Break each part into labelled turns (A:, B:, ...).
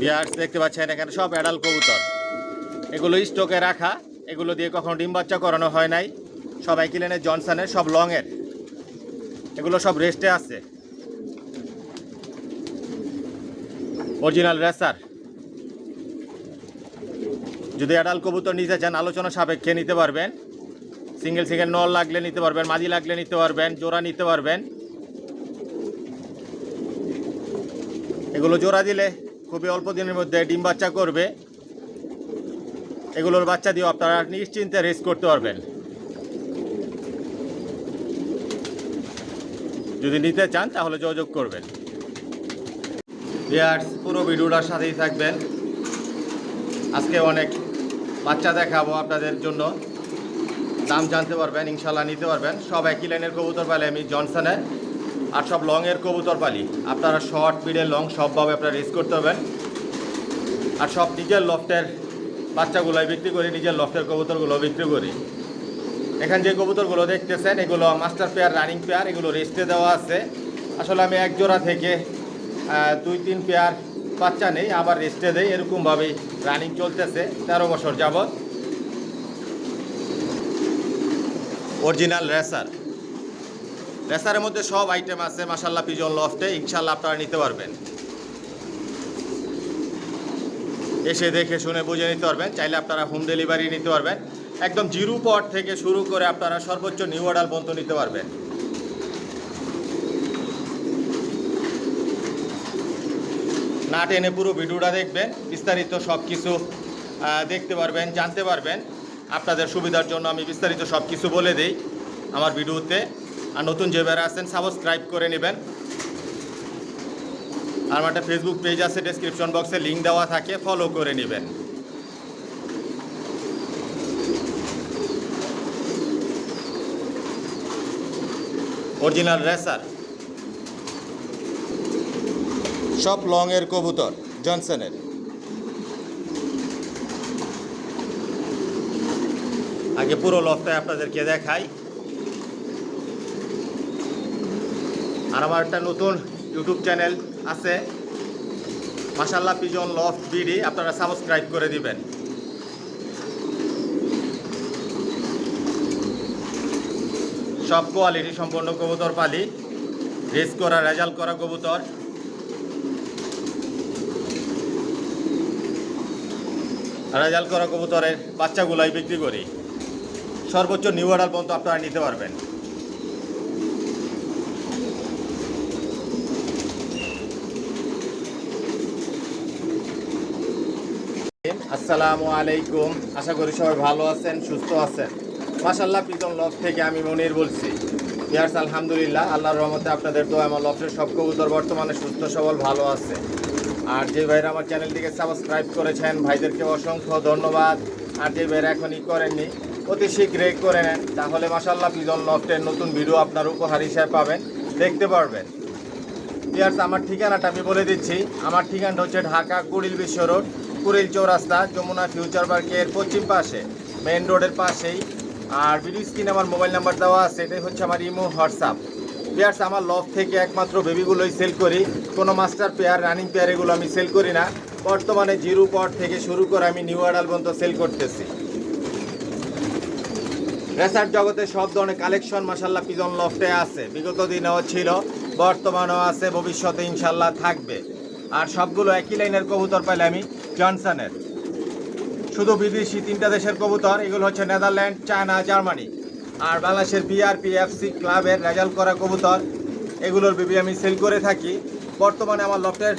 A: Viewers দেখতে পাচ্ছেন এখানে সব অ্যাডাল্ট কবুতর, এগুলো স্টকে রাখা, এগুলো দিয়ে কখনো ডিম বাচ্চা করানো হয় নাই। সব একই লেনের জনসনের, সব লংয়ের, এগুলো সব রেস্টে আছে। Original racer. যদি অ্যাডাল্ট কবুতর নিতে চান আলোচনা সাপেক্ষে নিতে পারবেন। সিঙ্গেল সিঙ্গেল নল লাগলে নিতে পারবেন, মাদি লাগলে নিতে পারবেন, জোড়া নিতে পারবেন। এগুলো জোড়া দিলে খুবই অল্প দিনের মধ্যে ডিম বাচ্চা করবে। এগুলোর বাচ্চা দিয়েও আপনারা নিশ্চিন্তে রেস করতে পারবেন। যদি নিতে চান তাহলে যোগাযোগ করবেন। ভিউয়ার্স পুরো ভিডিওটার সাথেই থাকবেন। আজকে অনেক বাচ্চা দেখাবো আপনাদের জন্য, দাম জানতে পারবেন, ইনশাল্লাহ নিতে পারবেন। সব একই লাইনের কবুতর পালি আমি জনসনের, আর সব লংয়ের কবুতর পালি। আপনারা শর্ট মিডল লং সবভাবে আপনারা রেস করতে পারবেন। আর সব নিজের লফটের বাচ্চাগুলোই বিক্রি করি, নিজের লফটের কবুতরগুলো বিক্রি করি। এখানে যে কবুতরগুলো দেখতেছেন এগুলো মাস্টার পেয়ার, রানিং পেয়ার, এগুলো রেস্টে দেওয়া আছে। আসলে আমি এক জোড়া থেকে 2-3 পেয়ার বাচ্চা নেই, আবার রেস্টে দেই, এরকমভাবেই রানিং চলতেছে 13 বছর যাবৎ। Original racer. রেসারের মধ্যে সব আইটেম আছে মাশাআল্লাহ পিজন লফটে, ইনশাল্লাহ আপনারা নিতে পারবেন। এসে দেখে শুনে বুঝে নিতে পারবেন। চাইলে আপনারা হোম ডেলিভারি নিতে পারবেন। একদম জিরো পট থেকে শুরু করে আপনারা সর্বোচ্চ নিউ অর্ডার পর্যন্ত নিতে পারবেন। না টেনে পুরো ভিডিওটা দেখবেন, বিস্তারিত সব কিছু দেখতে পারবেন, জানতে পারবেন। আপনাদের সুবিধার জন্য আমি বিস্তারিত সব কিছু বলে দিই আমার ভিডিওতে। আর নতুন যে বেড়া আছেন সাবস্ক্রাইব করে নেবেন। আর আমার একটা ফেসবুক পেজ আছে, ডেসক্রিপশন বক্সে লিঙ্ক দেওয়া থাকে, ফলো করে নেবেন। অরিজিনাল রেসার, সব লংয়ের কবুতর জনসনের। আগে পুরো লফটাই আপনাদেরকে দেখাই। আর আমার একটা নতুন ইউটিউব চ্যানেল আছে মাশাআল্লাহ পিজন লফট বিডি, আপনারা সাবস্ক্রাইব করে দিবেন। সব কোয়ালিটি সম্পন্ন কবুতর পালি, রেস করা, রেজাল্ট করা কবুতর। রেজাল্ট করা কবুতরের বাচ্চাগুলাই বিক্রি করি। সর্বোচ্চ নিউ অর্ডার পর্যন্ত আপনারা নিতে পারবেন। আসসালামু আলাইকুম, আশা করি সবাই ভালো আছেন, সুস্থ আছেন। মাশাআল্লাহ পিজন লফট থেকে আমি মনির বলছি। ভিউয়ার্স আলহামদুলিল্লাহ, আল্লাহর রহমতে আপনাদের তো আমার লফটের সব কবুতর বর্তমানে সুস্থ সবল ভালো আছে। আর যে ভাইরা আমার চ্যানেলটিকে সাবস্ক্রাইব করেছেন ভাইদেরকে অসংখ্য ধন্যবাদ। আর যে ভাইরা এখনই করেননি অতি শীঘ্রই করে নেন, তাহলে মাশাআল্লাহ পিজন লফটের নতুন ভিডিও আপনার উপহার হিসেবে পাবেন, দেখতে পারবেন। ভিউয়ার্স আমার ঠিকানাটা আমি বলে দিচ্ছি। আমার ঠিকানাটা হচ্ছে ঢাকা কুড়িল বিশ্ব রোড, কুড়িল চৌরাস্তা, যমুনা ফিউচার পার্কের পশ্চিম পাশে, মেন রোডের পাশেই। আর ভিডিও স্ক্রিনে আমার মোবাইল নাম্বার দেওয়া আছে, এটাই হচ্ছে আমার ইমো, হোয়াটসঅ্যাপ। পেয়ার্স আমার লফট থেকে একমাত্র বেবিগুলোই সেল করি, কোনো মাস্টার পেয়ার, রানিং পেয়ার এগুলো আমি সেল করি না। বর্তমানে জিরো পট থেকে শুরু করে আমি নিউ অর্ডার পর্যন্ত সেল করতেছি। রেসার জগতে সব ধরনের কালেকশন মাশাআল্লাহ পিজন লফটে আছে, বিগত দিনেও ছিল, বর্তমানেও আছে, ভবিষ্যতে ইনশাল্লাহ থাকবে। আর সবগুলো একই লাইনের কবুতর পাইলে আমি জনসনের। শুধু বিদেশি 3টা দেশের কবুতর, এগুলো হচ্ছে নেদারল্যান্ড, চায়না, জার্মানি। আর বাংলাদেশের বিআরপিএফসি ক্লাবের রেজাল্ট করা কবুতর, এগুলোর বেবি আমি সেল করে থাকি। বর্তমানে আমার লফটের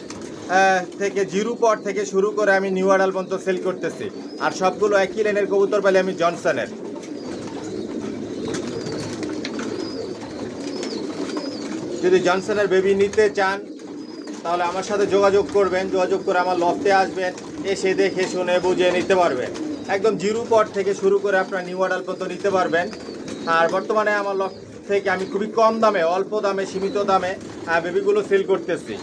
A: থেকে জিরো পট থেকে শুরু করে আমি নিউ অর্ডার পর্যন্ত সেল করতেছি। আর সবগুলো একই লাইনের কবুতর পাইলে আমি জনসনের। যদি জনসনের বেবি নিতে চান তাহলে আমার সাথে যোগাযোগ করবেন, যোগাযোগ করে আমার লফটে আসবেন, এসে দেখে শুনে বুঝে নিতে পারবেন। একদম জিরো পট থেকে শুরু করে আপনার নিউ অর্ডার পর্যন্ত নিতে পারবেন। আর বর্তমানে আমার লফট থেকে আমি খুবই কম দামে, অল্প দামে, সীমিত দামে বেবিগুলো সেল করতেছি।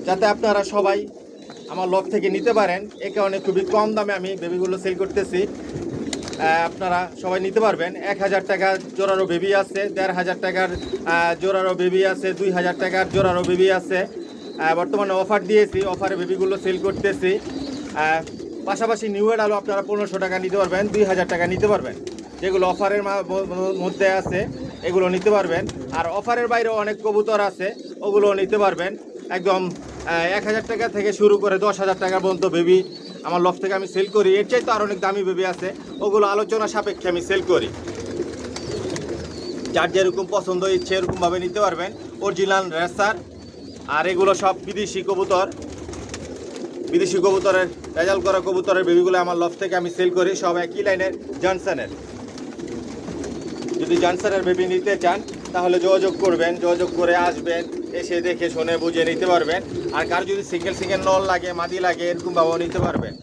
A: যাতে আপনারা সবাই আমার লফট থেকে নিতে পারেন, এ কারণে খুবই কম দামে আমি বেবিগুলো সেল করতেছি। আপনারা সবাই নিতে পারবেন। 1000 টাকা জোড়ারও বেবি আছে, 1500 টাকার জোড়ারও বেবি আছে, 2000 টাকার জোড়ারও বেবি আছে। বর্তমানে অফার দিয়েছি, অফারে বেবিগুলো সেল করতেছি। পাশাপাশি নিউ এডালও আপনারা 1500 টাকা নিতে পারবেন, 2000 টাকা নিতে পারবেন। যেগুলো অফারের মধ্যে আছে এগুলো নিতে পারবেন। আর অফারের বাইরেও অনেক কবুতর আছে, ওগুলো নিতে পারবেন। একদম 1000 টাকা থেকে শুরু করে 10,000 টাকা পর্যন্ত বেবি আমার লফট থেকে আমি সেল করি। এর চাইতে আর অনেক দামি বেবি আছে, ওগুলো আলোচনা সাপেক্ষে আমি সেল করি। যার যেরকম পছন্দ ইচ্ছে এরকমভাবে নিতে পারবেন। Original racer. আর এগুলো সব বিদেশি কবুতর, বিদেশি কবুতরের রেজাল্ট করা কবুতরের বেবিগুলো আমার লফট থেকে আমি সেল করি। সব একই লাইনের জনসনের। যদি জনসনের বেবি নিতে চান তাহলে যোগাযোগ করবেন, যোগাযোগ করে আসবেন, এসে দেখে শুনে বুঝে নিতে পারবেন। আর কার যদি সিঙ্গেল সিঙ্গেল নল লাগে, মাদি লাগে, এরকমভাবেও নিতে পারবেন।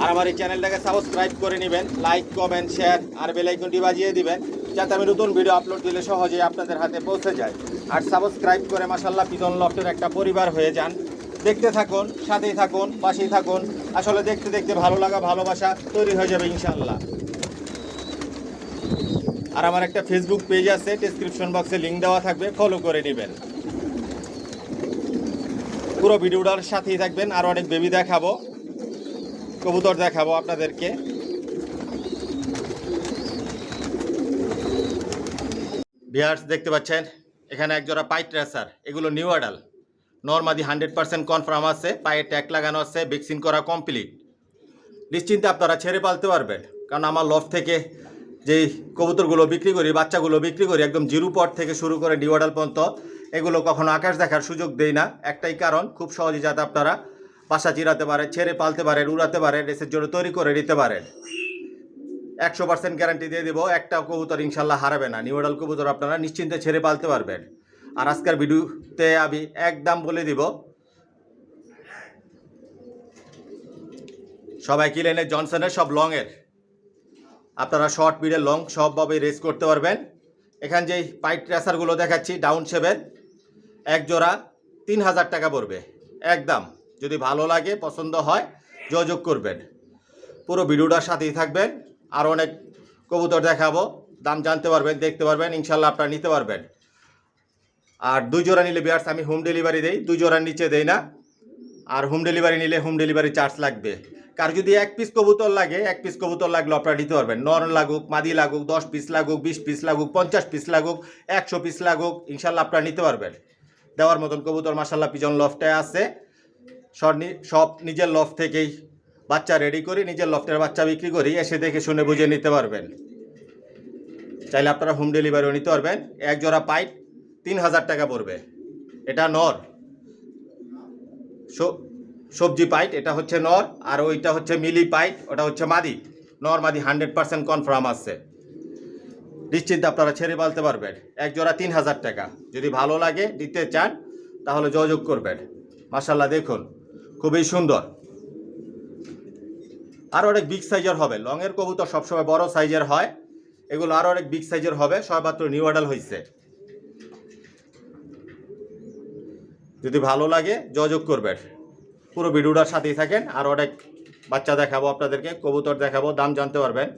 A: আর আমার এই চ্যানেলটাকে সাবস্ক্রাইব করে নেবেন, লাইক কমেন্ট শেয়ার আর বেল আইকনটি বাজিয়ে দিবেন, যাতে আমি নতুন ভিডিও আপলোড দিলে সহজেই আপনাদের হাতে পৌঁছে যায়। আর সাবস্ক্রাইব করে মাশাআল্লাহ পিজন লফটের একটা পরিবার হয়ে যান। দেখতে থাকুন, সাথেই থাকুন, পাশেই থাকুন। আসলে দেখতে দেখতে ভালো লাগা, ভালোবাসা তৈরি হয়ে যাবে ইনশাআল্লাহ। আর আমার একটা ফেসবুক পেজ আছে, ডেসক্রিপশন বক্সে লিঙ্ক দেওয়া থাকবে, ফলো করে নেবেন। পুরো ভিডিওটার সাথেই থাকবেন। আর অনেক বেবি দেখাবো, কবুতর দেখাবো আপনাদেরকে। ভিউয়ার্স দেখতে পাচ্ছেন এখানে একজোড়া পাইট রেসার। এগুলো নিউ অ্যাডাল, নরমাদি 100% কনফার্ম আছে, পায়ে ট্যাগ লাগানো আছে, ভ্যাকসিন করা কমপ্লিট। নিশ্চিন্তে আপনারা ছেড়ে পালতে পারবেন। কারণ আমার লফট থেকে যেই কবুতরগুলো বিক্রি করি, বাচ্চাগুলো বিক্রি করি, একদম জিরো পট থেকে শুরু করে নিউ অ্যাডাল পর্যন্ত, এগুলো কখনো আকাশ দেখার সুযোগ দেই না। একটাই কারণ, খুব সহজে যাতে আপনারা বাসা চিরাতে পারেন, ছেড়ে পালতে পারেন, উড়াতে পারেন, রেসের জন্য তৈরি করে নিতে পারেন। 100% গ্যারান্টি দিয়ে দেবো, একটা কবুতর ইনশাল্লাহ হারাবে না। নিউ অ্যাডাল কবুতর আপনারা নিশ্চিন্তে ছেড়ে পালতে পারবেন। আর আজকের ভিডিওতে আমি একদম বলে দিব, সবাই কি লেনের জনসনের, সব লংয়ের। আপনারা শর্ট মিডল লং সবভাবে রেস করতে পারবেন। এখানে যেই পাইট রেসারগুলো দেখাচ্ছি ডাউন শেপের, এক জোড়া 3000 টাকা পড়বে একদম। যদি ভালো লাগে, পছন্দ হয়, যোগাযোগ করবেন। পুরো ভিডিওটার সাথেই থাকবেন। আর অনেক কবুতর দেখাবো, দাম জানতে পারবেন, দেখতে পারবেন, ইনশাল্লাহ আপনারা নিতে পারবেন। আর 2 জোড়া নিলে বিয়ার্স আমি হোম ডেলিভারি দেই, 2 জোড়ার নিচে দেই না। আর হোম ডেলিভারি নিলে হোম ডেলিভারি চার্জ লাগবে। কার যদি 1 পিস কবুতর লাগে, 1 পিস কবুতর লাগলে আপনারা নিতে পারবেন। নর লাগুক, মাদি লাগুক, 10 পিস লাগুক, 20 পিস লাগুক, 50 পিস লাগুক, 100 পিস লাগুক, ইনশাল্লাহ আপনারা নিতে পারবেন। দেওয়ার মতন কবুতর মাশাল্লাহ পিজন লফটে আছে। সব নিজের লফট থেকেই বাচ্চা রেডি করি, নিজের লফটের বাচ্চা বিক্রি করি। এসে দেখে শুনে বুঝে নিতে পারবেন। চাইলে আপনারা হোম ডেলিভারিও নিতে পারবেন। এক জোড়া পাইট 3000 টাকা পড়বে। এটা নর সবজি পাইট, এটা হচ্ছে নর। আর ওইটা হচ্ছে মিলি পাইট, ওটা হচ্ছে মাদি। নর মাদি 100% কনফার্ম আছে। নিশ্চিন্তে আপনারা ছেড়ে পালতে পারবেন। এক জোড়া 3000 টাকা। যদি ভালো লাগে, দিতে চান, তাহলে যোগাযোগ করবেন। মাশাল্লাহ দেখুন, খুবই সুন্দর। আর অনেক বিগ সাইজের হবে। লংয়ের কবুতর সবসময় বড় সাইজের হয়, এগুলো আরও অনেক বিগ সাইজের হবে। সবেমাত্র নিউ অ্যাডাল হয়েছে। যদি ভালো লাগে যোগাযোগ করবেন। পুরো ভিডিওটার সাথেই থাকেন। আর অনেক বাচ্চা দেখাবো আপনাদেরকে, কবুতর দেখাবো, দাম জানতে পারবেন।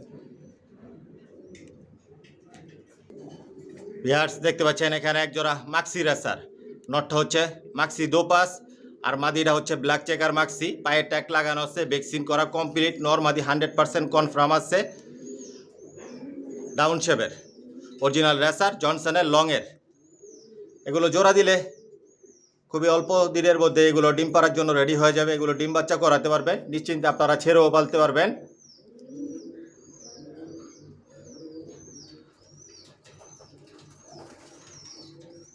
A: ভিউয়ার্স দেখতে পাচ্ছেন এখানে এক জোড়া মাক্সি রেসার। নটটা হচ্ছে মাক্সি দোপাস, আর মাদিটা হচ্ছে ব্ল্যাক চেকার মাক্সি। পায়ে ট্যাগ লাগানো আছে, ভ্যাকসিন করা কমপ্লিট। নর মাদি 100% কনফার্ম আছে। ডাউন শেপের অরিজিনাল রেসার, জনসনের লংয়ের। এগুলো জোড়া দিলে খুবই অল্প দিনের মধ্যে এগুলো ডিম পাড়ার জন্য রেডি হয়ে যাবে। এগুলো ডিম বাচ্চা করাতে পারবেন, নিশ্চিন্তে আপনারা ছেড়েও পালতে পারবেন।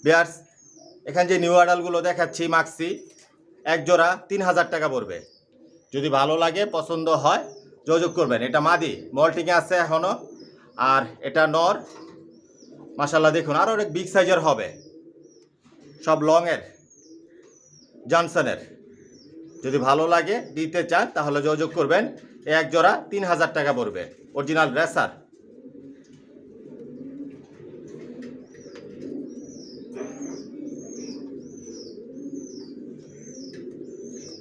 A: ভিউয়ার্স এখানে যে নিউ অ্যাডালগুলো দেখাচ্ছি মাক্সি, এক জোড়া 3000 টাকা পড়বে। যদি ভালো লাগে, পছন্দ হয়, যোগাযোগ করবেন। এটা মাদি, মল্টিংয়ে আছে এখনও। আর এটা নর। মাশাল্লাহ দেখুন, আরও অনেক বিগ সাইজের হবে। সব লংয়ের, জনসনের। যদি ভালো লাগে, দিতে চান, তাহলে যোগাযোগ করবেন। এক জোড়া 3000 টাকা পড়বে, অরিজিনাল রেসার।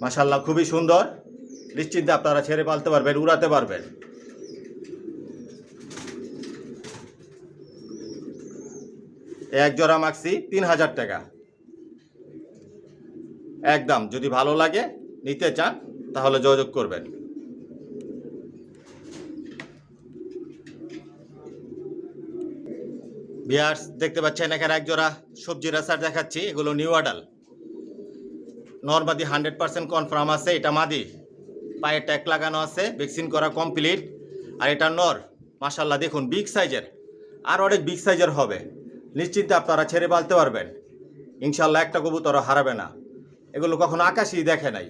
A: মাশাল্লাহ খুবই সুন্দর। নিশ্চিন্তে আপনারা ছেড়ে পালতে পারবেন, উড়াতে পারবেন। এক জোড়া মাক্সি 3000 টাকা একদম। যদি ভালো লাগে নিতে চান তাহলে যোগাযোগ করবেন। ভিউয়ার্স দেখতে পাচ্ছেন এখানে এক জোড়া সবজি রেসার দেখাচ্ছি। এগুলো নিউ অ্যাডাল নরমাদি 100% কনফার্ম আছে। এটা মাদি, পায়ে ট্যাগ লাগানো আছে, ভ্যাকসিন করা কমপ্লিট। আর এটা নর, মাশাল্লাহ দেখুন বিগ সাইজের, আর অনেক বিগ সাইজের হবে। নিশ্চিন্তে আপনারা ছেড়ে পালতে পারবেন ইনশাল্লাহ। একটা কবুতরও হারাবে না। এগুলো কখনো আকাশই দেখে নাই,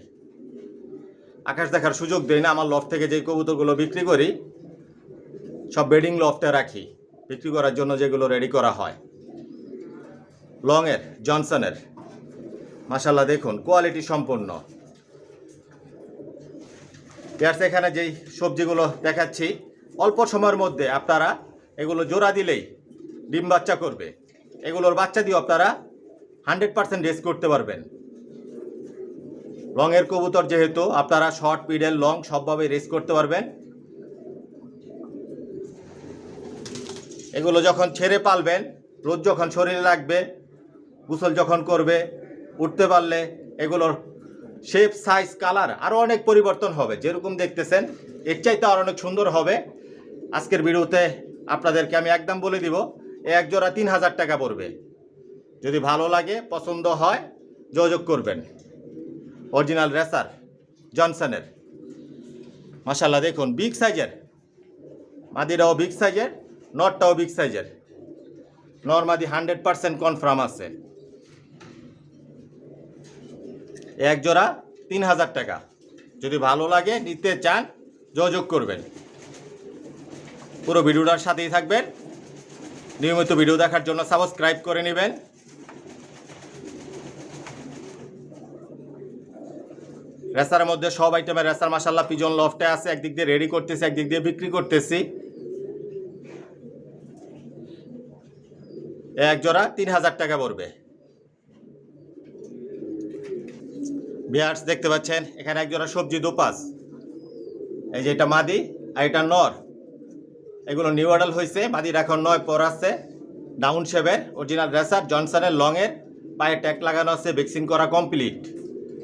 A: আকাশ দেখার সুযোগ দেয় না। আমার লফট থেকে যে কবুতরগুলো বিক্রি করি সব বেডিং লফটে রাখি বিক্রি করার জন্য, যেগুলো রেডি করা হয়। লংয়ের জনসনের মাশাল্লাহ দেখুন কোয়ালিটি সম্পন্ন। এখানে যেই সবজিগুলো দেখাচ্ছি অল্প সময়ের মধ্যে আপনারা এগুলো জোড়া দিলেই ডিম বাচ্চা করবে। এগুলোর বাচ্চা দিয়ে আপনারা 100% রেস করতে পারবেন। লংয়ের কবুতর যেহেতু আপনারা শর্ট মিডল লং সবভাবে রেস করতে পারবেন। এগুলো যখন ছেড়ে পালবেন, রোদ যখন শরীরে লাগবে, গোসল যখন করবে, উঠতে পারলে এগুলোর শেপ সাইজ কালার আরও অনেক পরিবর্তন হবে। যেরকম দেখতেছেন এর চাইতে আর অনেক সুন্দর হবে। আজকের ভিডিওতে আপনাদেরকে আমি একদম বলে দিব, এক জোড়া 3000 টাকা পড়বে। যদি ভালো লাগে পছন্দ হয় যোগাযোগ করবেন। অরিজিনাল রেসার জনসনের মাশাল্লাহ দেখুন বিগ সাইজের, মাদিরাও বিগ সাইজের, নটটাও বিগ সাইজের। নরমাদি 100% কনফার্ম আছে। এক জোড়া 3000 টাকা। যদি ভালো লাগে নিতে চান যোগাযোগ করবেন। পুরো ভিডিওটার সাথেই থাকবেন। নিয়মিত ভিডিও দেখার জন্য সাবস্ক্রাইব করে নেবেন। রেসারের মধ্যে সব আইটেমের রেসার মাশাল্লাহ পিজন লফটে আছে। একদিক দিয়ে রেডি করতেছি, একদিক দিয়ে বিক্রি করতেছি। এক জোড়া 3000 টাকা পড়বে। ভিউয়ার্স দেখতে পাচ্ছেন এখানে এক জোড়া সবজি দোপাস। এই যে এটা মাদি আর এটা নর। এগুলো নিউ অ্যাডাল হয়েছে। মাদির এখন 9 পর আছে। ডাউন শেপের অরিজিনাল রেসার জনসনের লংয়ের, পায়ে ট্যাগ লাগানো আছে, ভ্যাকসিন করা কমপ্লিট।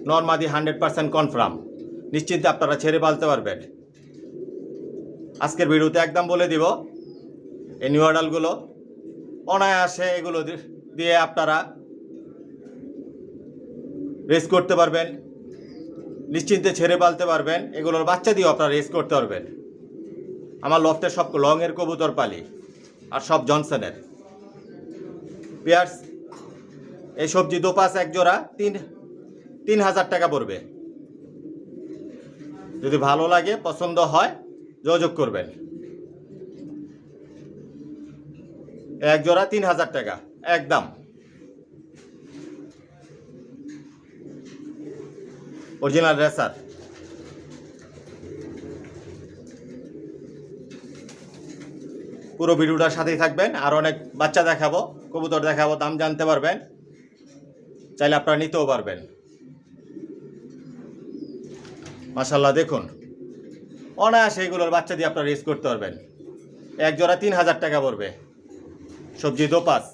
A: নরমাদি 100% কনফার্ম। নিশ্চিন্তে আপনারা ছেড়ে পালতে পারবেন। আজকের ভিডিওতে একদম বলে দিব এই নিউ অ্যাডালগুলো অনায়াসে এগুলো দিয়ে আপনারা রেস করতে পারবেন, নিশ্চিন্তে ছেড়ে পালতে পারবেন। এগুলোর বাচ্চা দিয়েও আপনারা রেস করতে পারবেন। আমার লফটের সব লংয়ের কবুতর পালি আর সব জনসনের। ভিউয়ার্স এই সবজি দোপাস এক জোড়া 3000 টাকা পড়বে। যদি ভালো লাগে পছন্দ হয় যোগাযোগ করবেন। এক জোড়া 3000 টাকা একদম। Original racer. পুরো ভিডিওটার সাথেই থাকবেন। আর অনেক বাচ্চা দেখাবো, কবুতর দেখাবো, দাম জানতে পারবেন। চাইলে আপনারা নিতেও পারবেন। মাশাল্লাহ দেখুন অনায়াসে এগুলোর বাচ্চা দিয়ে আপনারা রেস করতে পারবেন। এক জোড়া 3000 টাকা পড়বে। সবজি দোপাস।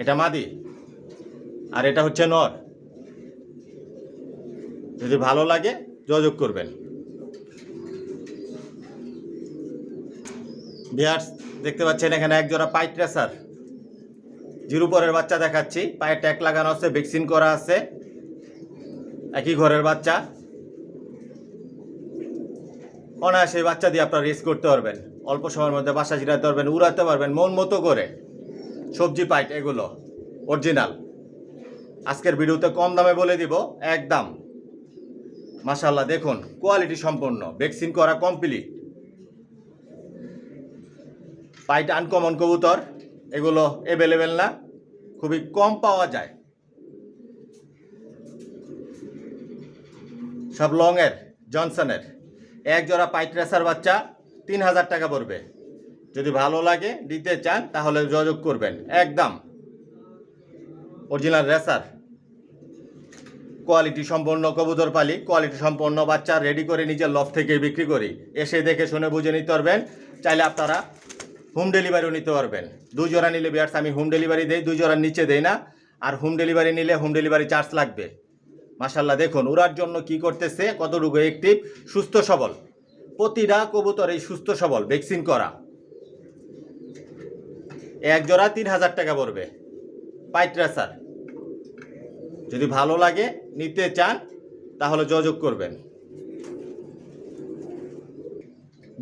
A: এটা মাদি আর এটা হচ্ছে নর। যদি ভালো লাগে যোগাযোগ করবেন। ভিউয়ার্স দেখতে পাচ্ছেন এখানে এক জোড়া পাইট রেসার জিরো পরের বাচ্চা দেখাচ্ছি। পায়ে ট্যাগ লাগানো আছে, ভ্যাকসিন করা আছে, একই ঘরের বাচ্চা। অনায়াসে বাচ্চা দিয়ে আপনারা রেস করতে পারবেন। অল্প সময়ের মধ্যে বাসা জিরাতে পারবেন, উড়াতে পারবেন মন মতো করে। সবজি পাইট এগুলো অরিজিনাল। আজকের ভিডিওতে কম দামে বলে দিব একদম। মাশাল্লাহ দেখুন কোয়ালিটি সম্পন্ন, ভ্যাকসিন করা কমপ্লিট। পাইট আনকমন কবুতর, এগুলো অ্যাভেলেবেল না, খুবই কম পাওয়া যায়। সব লংয়ের জনসনের। এক জোড়া পাইট রেসার বাচ্চা 3000 টাকা পড়বে। যদি ভালো লাগে দিতে চান তাহলে যোগাযোগ করবেন। একদম অরিজিনাল রেসার। কোয়ালিটি সম্পন্ন কবুতর পালি, কোয়ালিটি সম্পন্ন বাচ্চা রেডি করে নিজের লফট থেকে বিক্রি করি। এসে দেখে শুনে বুঝে নিতে পারবেন। চাইলে আপনারা হোম ডেলিভারিও নিতে পারবেন। 2 জোড়া নিলে ভিউয়ার্স আমি হোম ডেলিভারি দেই, 2 জোড়ার নিচে দেই না। আর হোম ডেলিভারি নিলে হোম ডেলিভারি চার্জ লাগবে। মাশাআল্লাহ দেখুন উড়ার জন্য কি করতেছে, কতটুকু অ্যাক্টিভ, সুস্থ সবল। প্রতিটা কবুতর এই সুস্থ সবল, ভ্যাকসিন করা। এক জোড়া 3000 টাকা পড়বে, পাইট রেসার। যদি ভালো লাগে নিতে চান তাহলে যোগাযোগ করবেন।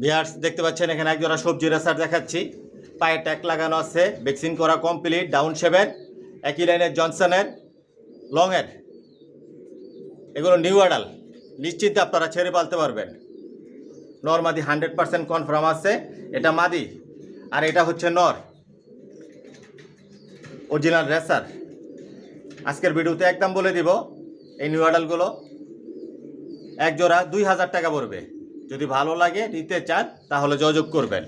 A: ভিউয়ার্স দেখতে পাচ্ছেন এখানে এক জোড়া সবজি রেসার দেখাচ্ছি, পায়ে ট্যাগ লাগানো আছে, ভ্যাকসিন করা কমপ্লিট, ডাউন শেভের, একই লাইনের জনসনের, লংয়ের। এগুলো নিউ অ্যাডাল, নিশ্চিন্তে আপনারা ছেড়ে পালতে পারবেন। নর মাদি 100% কনফার্ম আছে। এটা মাদি আর এটা হচ্ছে নর, অরিজিনাল রেসার। আজকের ভিডিওতে একদম বলে দিব এই নিউ অ্যাডালগুলো এক জোড়া 2000 টাকা পড়বে। যদি ভালো লাগে নিতে চান তাহলে যোগাযোগ করবেন।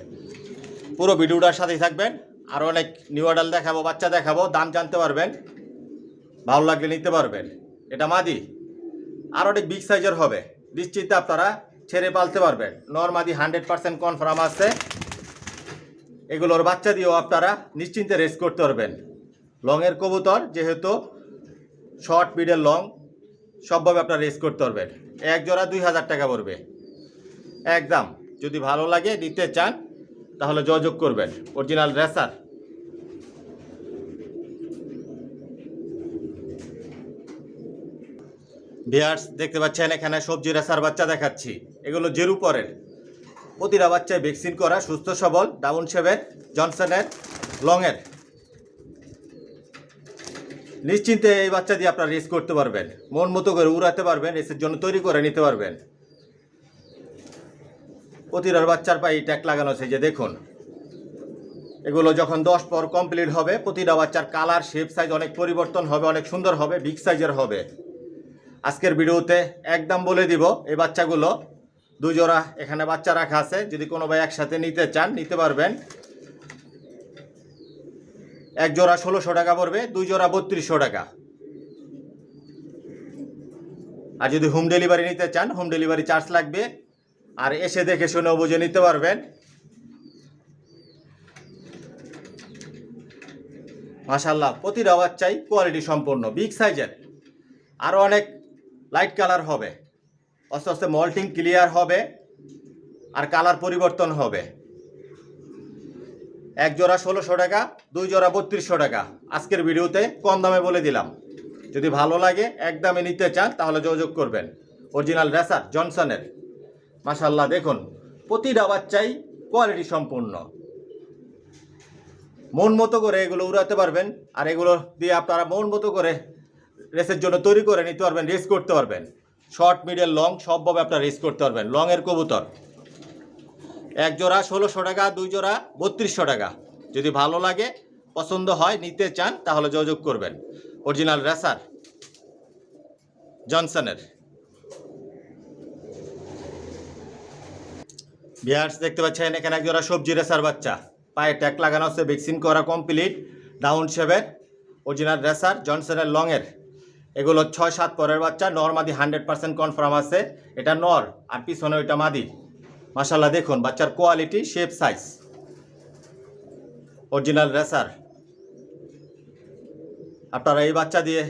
A: পুরো ভিডিওটার সাথেই থাকবেন, আরও অনেক নিউ অ্যাডাল দেখাবো, বাচ্চা দেখাবো, দাম জানতে পারবেন, ভালো লাগলে নিতে পারবেন। এটা মাদি আর অনেক বিগ সাইজের হবে, নিশ্চিন্তে আপনারা ছেড়ে পালতে পারবেন। নরমাদি 100% কনফার্ম আছে। এগুলোর বাচ্চা দিয়েও আপনারা নিশ্চিন্তে রেস করতে পারবেন। লংয়ের কবুতর যেহেতু শর্ট মিডল লং সবভাবে আপনারা রেস করতে পারবেন। এক জোড়া 2000 টাকা পড়বে একদম। যদি ভালো লাগে নিতে চান তাহলে যোগাযোগ করবেন। Original racer. ভিউয়ার্স দেখতে পাচ্ছেন এখানে সবজি রেসার বাচ্চা দেখাচ্ছি। এগুলো জেরু পরের, প্রতিটা বাচ্চায় ভ্যাকসিন করা, সুস্থ সবল, ডাউন শেভের, জনসনের, লংয়ের। নিশ্চিন্তে এই বাচ্চা দিয়ে আপনারা রেস করতে পারবেন, মন মতো করে উড়াতে পারবেন, রেসের জন্য তৈরি করে নিতে পারবেন। প্রতিটার বাচ্চার পায়ে ট্যাগ লাগানো আছে, যে দেখুন। এগুলো যখন 10 পর কমপ্লিট হবে প্রতিটা বাচ্চার কালার, শেপ, সাইজ অনেক পরিবর্তন হবে, অনেক সুন্দর হবে, বিগ সাইজের হবে। আজকের ভিডিওতে একদম বলে দিব এই বাচ্চাগুলো 2 জোড়া এখানে বাচ্চা রাখা আছে। যদি কোনো ভাই একসাথে নিতে চান নিতে পারবেন। এক জোড়া 1600 টাকা পড়বে, 2 জোড়া 3200 টাকা। আর যদি হোম ডেলিভারি নিতে চান হোম ডেলিভারি চার্জ লাগবে। আর এসে দেখে শুনে বুঝে নিতে পারবেন। মাশাআল্লাহ প্রতিটা বাচ্চাই কোয়ালিটি সম্পন্ন, বিগ সাইজের। আরও অনেক লাইট কালার হবে, আস্তে আস্তে মল্টিং ক্লিয়ার হবে আর কালার পরিবর্তন হবে। এক জোড়া 1600 টাকা, 2 জোড়া 3200 টাকা। আজকের ভিডিওতে কম দামে বলে দিলাম। যদি ভালো লাগে একদমে নিতে চান তাহলে যোগাযোগ করবেন। অরিজিনাল রেসার জনসনের। মাশাআল্লাহ দেখুন প্রতিটা বাচ্চাই কোয়ালিটি সম্পূর্ণ, মন মতো করে এগুলো উড়াতে পারবেন। আর এগুলো দিয়ে আপনারা মন মতো করে রেসের জন্য তৈরি করে নিতে পারবেন, রেস করতে পারবেন। শর্ট মিডল লং সবভাবে আপনারা রেস করতে পারবেন। লংয়ের কবুতর এক জোড়া 1600 টাকা, 2 জোড়া 3200 টাকা। যদি ভালো লাগে পছন্দ হয় নিতে চান তাহলে যোগাযোগ করবেন। Original racer জনসনের। ভিউয়ার্স দেখতে পাচ্ছেন এখানে এক জোড়া সবজি রেসার বাচ্চা, পায়ে ট্যাগ লাগানো আছে, ভ্যাকসিন করা কমপ্লিট, ডাউন শেভের, অরিজিনাল রেসার জনসনের লংয়ের। এগুলো 6-7 পরের বাচ্চা। নর মাদি 100% কনফার্ম আছে। এটা নর আর পিছনে ওইটা মাদি। মাশাআল্লাহ দেখুন বাচ্চার quality, shape, size. Original racer. আপনারা এই বাচ্চা দিয়ে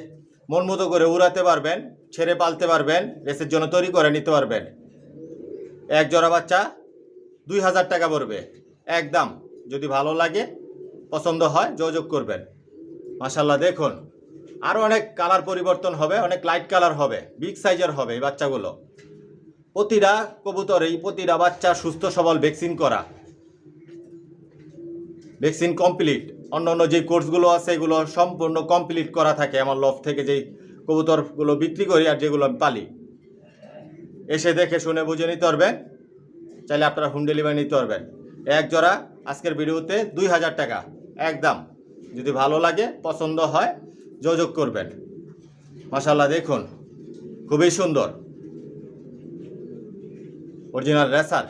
A: মন মতো করে উড়াতে পারবেন, ছেড়ে পালতে পারবেন, রেসের জন্য তৈরি করে নিতে পারবেন। এক জোড়া বাচ্চা 2000 টাকা পড়বে একদম। যদি ভালো লাগে পছন্দ হয় যোগাযোগ করবেন। মাশাআল্লাহ দেখুন আরও অনেক কালার পরিবর্তন হবে, অনেক লাইট কালার হবে, বিগ সাইজের হবে এই বাচ্চাগুলো। প্রতিটা কবুতরেই প্রতিটা বাচ্চা সুস্থ সবল, ভ্যাকসিন করা, ভ্যাকসিন কমপ্লিট। অন্য অন্য যে কোর্সগুলো আছে এগুলো সম্পূর্ণ কমপ্লিট করা থাকে আমার লফট থেকে, যেই কবুতরগুলো বিক্রি করি আর যেগুলো আমি পালি। এসে দেখে শুনে বুঝে নিতে পারবেন, চাইলে আপনারা হোম ডেলিভারি নিতে পারবেন। এক জোড়া আজকের ভিডিওতে 2000 টাকা একদম। যদি ভালো লাগে পছন্দ হয় যোগাযোগ করবেন। মাশাআল্লাহ দেখুন খুবই সুন্দর, অরিজিনাল রেসার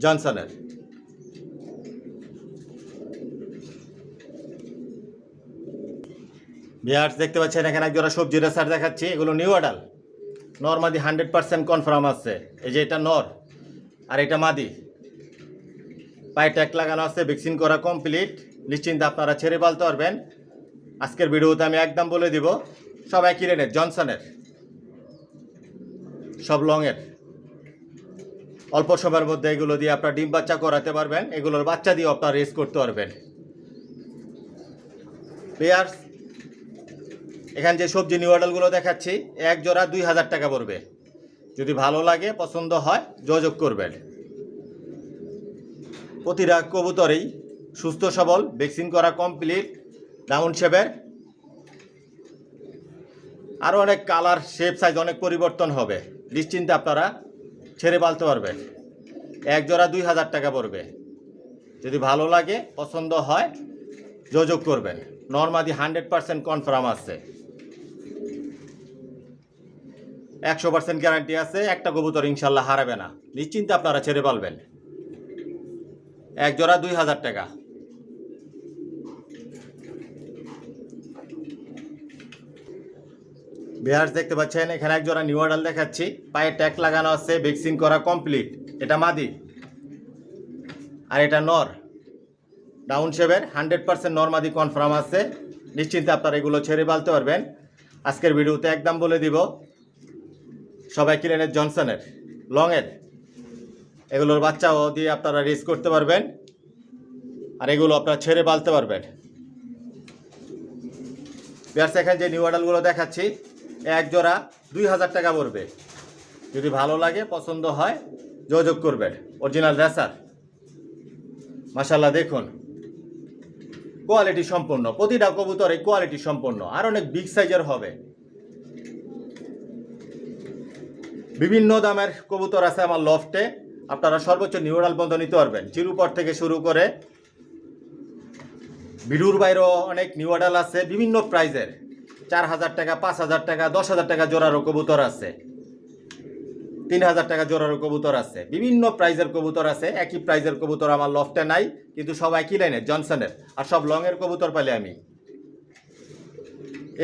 A: জনসনের। ভিউয়ার্স দেখতে পাচ্ছেন এখানে এক জোড়া সবজি রেসার দেখাচ্ছি। এগুলো নিউ অ্যাডাল, নর মাদি 100% কনফার্ম আছে। এই যে এটা নর আর এটা মাদি। পায়ে ট্যাগ লাগানো আছে, ভ্যাকসিন করা কমপ্লিট, নিশ্চিন্তে আপনারা ছেড়ে পালতে পারবেন। আজকের ভিডিওতে আমি একদম বলে দিব, সব একই রেটের, জনসনের, সব লংয়ের। অল্প সময়ের মধ্যে এগুলো দিয়ে আপনার ডিম বাচ্চা করাতে পারবেন, এগুলোর বাচ্চা দিয়ে আপনার রেস করতে পারবেন। পেয়ার্স এখানে যে সবজি নিউ অর্ডারগুলো দেখাচ্ছি, এক জোড়া 2000 টাকা পড়বে। যদি ভালো লাগে, পছন্দ হয়, যোগাযোগ করবেন। প্রতিটা কবুতরেই সুস্থ সবল, ভ্যাকসিন করা কমপ্লিট, ডাউন শেপের। আরও অনেক কালার, শেপ, সাইজ অনেক পরিবর্তন হবে। নিশ্চিন্তে আপনারা ছেড়ে পালতে পারবেন। এক জোড়া 2000 টাকা পড়বে। যদি ভালো লাগে, পছন্দ হয়, যোগাযোগ করবেন। নরমাদি 100% কনফার্ম আছে, 100% গ্যারান্টি আছে। একটা কবুতর ইনশাল্লাহ হারাবে না। নিশ্চিন্তে আপনারা ছেড়ে পালবেন। এক জোড়া 2000 টাকা। বিহার দেখতে পাচ্ছেন, এখানে এক জোড়া নিউ অর্ডার দেখাচ্ছি, পায়ে ট্যাগ লাগানো আছে, ভ্যাকসিন করা কমপ্লিট। এটা মাদি আর এটা নর, ডাউন শেপের, 100% নর মাদি কনফার্ম আছে। নিশ্চিন্তে আপনারা এগুলো ছেড়ে পালতে পারবেন। আজকের ভিডিওতে একদম বলে দিব, সবাই কিনেনের জনসনের, লংয়ের। এগুলোর বাচ্চাও দিয়ে আপনারা রেস করতে পারবেন, আর এগুলো আপনারা ছেড়ে পালতে পারবেন। বিহার এখানে যে নিউ অর্ডারগুলো দেখাচ্ছি, এক জোড়া 2000 টাকা পড়বে। যদি ভালো লাগে, পছন্দ হয়, যোগাযোগ করবেন। অরিজিনাল রেসার, মাশাআল্লাহ দেখুন, কোয়ালিটি সম্পন্ন। প্রতিটা কবুতর এই কোয়ালিটি সম্পন্ন, আর অনেক বিগ সাইজের হবে। বিভিন্ন দামের কবুতর আছে আমার লফটে। আপনারা সর্বোচ্চ নিউ অর্ডার পর্যন্ত নিতে পারবেন। চিরুপর থেকে শুরু করে ভিডিওর বাইরেও অনেক নিউ অর্ডার আছে বিভিন্ন প্রাইজের। 4000 টাকা, 5000 টাকা, 10,000 টাকা জোড়ারও কবুতর আছে, 3000 টাকা জোড়ারও কবুতর আছে। বিভিন্ন প্রাইজের কবুতর আছে। একই প্রাইজের কবুতর আমার লফটে নাই, কিন্তু সবাই কি লাইনের, জনসনের। আর সব লংয়ের কবুতর পালে আমি।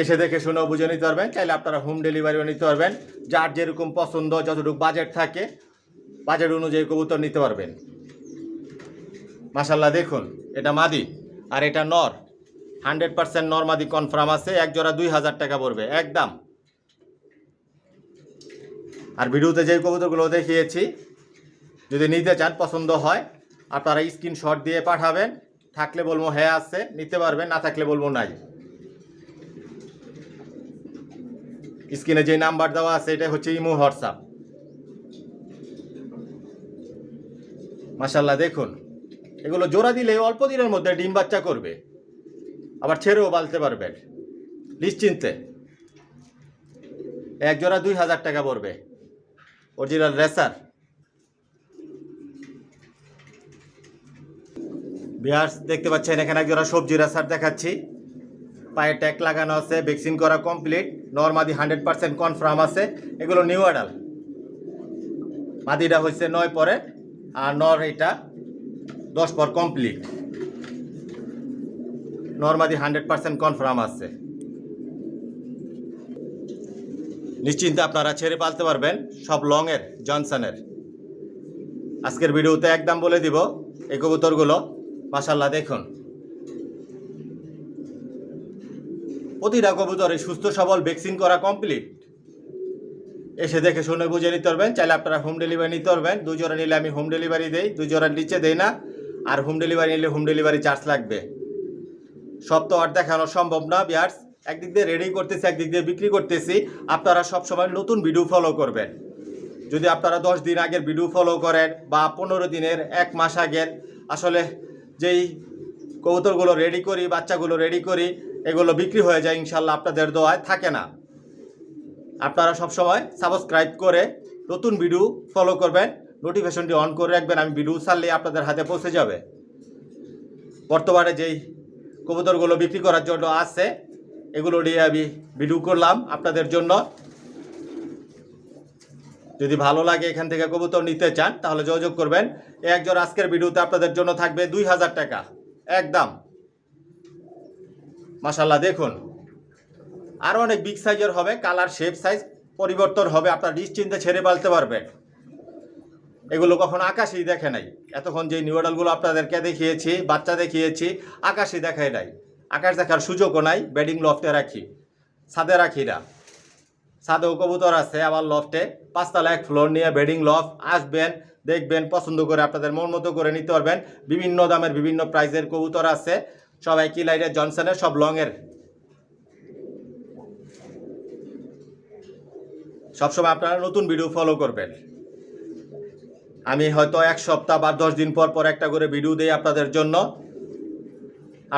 A: এসে দেখে শুনেও বুঝে নিতে পারবেন। চাইলে আপনারা হোম ডেলিভারিও নিতে পারবেন। যার যেরকম পছন্দ, যতটুকু বাজেট থাকে, বাজেট অনুযায়ী কবুতর নিতে পারবেন। মাশাআল্লাহ দেখুন, এটা মাদি আর এটা নর, 100% নর মাদি কনফার্ম আছে। এক জোড়া 2000 টাকা পড়বে একদম। আর ভিডিওতে যে কবুতরগুলো দেখিয়েছি, যদি নিতে চান, পছন্দ হয়, আপনারা স্ক্রিনশট দিয়ে পাঠাবেন। থাকলে বলবো হ্যাঁ আছে, নিতে পারবেন, না থাকলে বলবো নাই। স্ক্রিনে যে নাম্বার দেওয়া আছে, এটা হচ্ছে ইমো, হোয়াটসঅ্যাপ। মাশাআল্লাহ দেখুন, এগুলো জোড়া দিলে অল্প দিনের মধ্যে ডিম বাচ্চা করবে, আবার ছেড়েও পালতে পারবেন নিশ্চিন্তে। এক জোড়া 2000 টাকা পড়বে, অরিজিনাল রেসার। বিয়ার্স দেখতে পাচ্ছেন, এখানে এক জোড়া সবজি রেসার দেখাচ্ছি, পায়ে ট্যাগ লাগানো আছে, ভ্যাকসিন করা কমপ্লিট, নর মাদি 100% কনফার্ম আছে। এগুলো নিউ অর্ডার। মাদিটা হচ্ছে 9 পরে, আর নর এটা 10 পর কমপ্লিট। নর মাদি 100% কনফার্ম আছে। নিশ্চিন্তে আপনারা ছেড়ে পালতে পারবেন, সব লংয়ের, জনসনের। আজকের ভিডিওতে একদম বলে দিব এই কবুতরগুলো। মাশাআল্লাহ দেখুন, প্রতিটা কবুতরে সুস্থ সবল, ভ্যাকসিন করা কমপ্লিট। এসে দেখে শুনে বুঝে নিতে পারবেন। চাইলে আপনারা হোম ডেলিভারি নিতে পারবেন। 2 জোড়া নিলে আমি হোম ডেলিভারি দেই, 2 জোড়ার নিচে দেই না। আর হোম ডেলিভারি নিলে হোম ডেলিভারি চার্জ লাগবে। সব তো আর দেখানো সম্ভব না বিয়ার্স। একদিক দিয়ে রেডি করতেছি, একদিক দিয়ে বিক্রি করতেছি। আপনারা সবসময় নতুন ভিডিও ফলো করবেন। যদি আপনারা 10 দিন আগের ভিডিও ফলো করেন, বা 15 দিনের, 1 মাস আগের, আসলে যেই কবুতরগুলো রেডি করি, বাচ্চাগুলো রেডি করি, এগুলো বিক্রি হয়ে যায় ইনশাল্লাহ, আপনাদের দোয়ায় থাকে না। আপনারা সবসময় সাবস্ক্রাইব করে নতুন ভিডিও ফলো করবেন, নোটিফিকেশনটি অন করে রাখবেন। আমি ভিডিও ছাড়লে আপনাদের হাতে পৌঁছে যাবে। বর্তমানে যেই কবুতরগুলো বিক্রি করার জন্য আছে, এগুলো নিয়ে আমি ভিডিও করলাম আপনাদের জন্য। যদি ভালো লাগে, এখান থেকে কবুতর নিতে চান, তাহলে যোগাযোগ করবেন। এক জোড়া আজকের ভিডিওতে আপনাদের জন্য থাকবে 2000 টাকা একদম। মাশাআল্লাহ দেখুন, আরও অনেক বিগ সাইজের হবে, কালার, শেপ, সাইজ পরিবর্তন হবে। আপনারা নিশ্চিন্তে ছেড়ে পালতে পারবেন। এগুলো কখনো আকাশেই দেখে নাই। এতক্ষণ যে নিউ অ্যাডালগুলো আপনাদেরকে দেখিয়েছি, বাচ্চা দেখিয়েছি, আকাশই দেখায় নাই, আকাশ দেখার সুযোগও নাই। বেডিং লফটে রাখি, ছাদে রাখি না। ছাদেও কবুতর আছে, আবার লফটে 5 তলা 1 ফ্লোর নিয়ে বেডিং লফট। আসবেন, দেখবেন, পছন্দ করে আপনাদের মন মতো করে নিতে পারবেন। বিভিন্ন দামের বিভিন্ন প্রাইজের কবুতর আছে, সব একই লাইনের, জনসনের, সব লংয়ের। সবসময় আপনারা নতুন ভিডিও ফলো করবেন। আমি হয়তো 1 সপ্তাহ বা 10 দিন পর পর একটা করে ভিডিও দিই আপনাদের জন্য।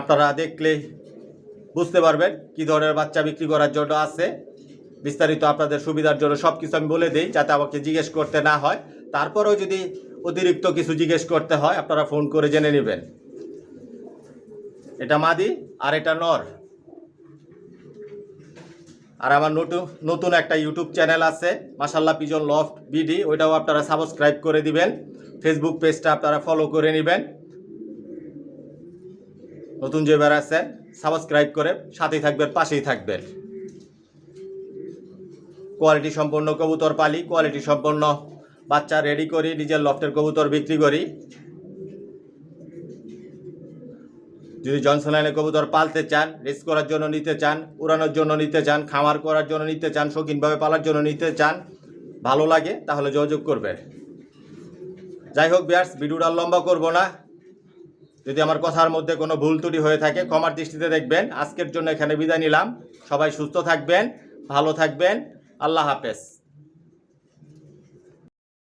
A: আপনারা দেখলে বুঝতে পারবেন কি ধরনের বাচ্চা বিক্রি করার জন্য আছে। বিস্তারিত আপনাদের সুবিধার জন্য সব কিছু আমি বলে দিই, যাতে আমাকে জিজ্ঞেস করতে না হয়। তারপরেও যদি অতিরিক্ত কিছু জিজ্ঞেস করতে হয়, আপনারা ফোন করে জেনে নেবেন। এটা মাদি আর এটা নর। আর আমার নতুন একটা ইউটিউব চ্যানেল আছে, মাশাআল্লাহ পিজন লফট বিডি, ওইটাও আপনারা সাবস্ক্রাইব করে দিবেন। ফেসবুক পেজটা আপনারা ফলো করে নেবেন। নতুন যে বের আছে, সাবস্ক্রাইব করে সাথেই থাকবেন, পাশেই থাকবেন। কোয়ালিটি সম্পন্ন কবুতর পালি, কোয়ালিটি সম্পন্ন বাচ্চা রেডি করি, নিজের লফটের কবুতর বিক্রি করি। যদি জনসন লাইনে কবুতর পালতে চান, রেস করার জন্য নিতে চান, উড়ানোর জন্য নিতে চান, খামার করার জন্য নিতে চান, শৌখিনভাবে পালার জন্য নিতে চান, ভালো লাগে, তাহলে যোগাযোগ করবেন। যাই হোক ভিউয়ার্স, ভিডিওটা লম্বা করব না। যদি আমার কথার মধ্যে কোনো ভুল ত্রুটি হয়ে থাকে ক্ষমার দৃষ্টিতে দেখবেন। আজকের জন্য এখানে বিদায় নিলাম। সবাই সুস্থ থাকবেন, ভালো থাকবেন। আল্লাহ হাফেজ।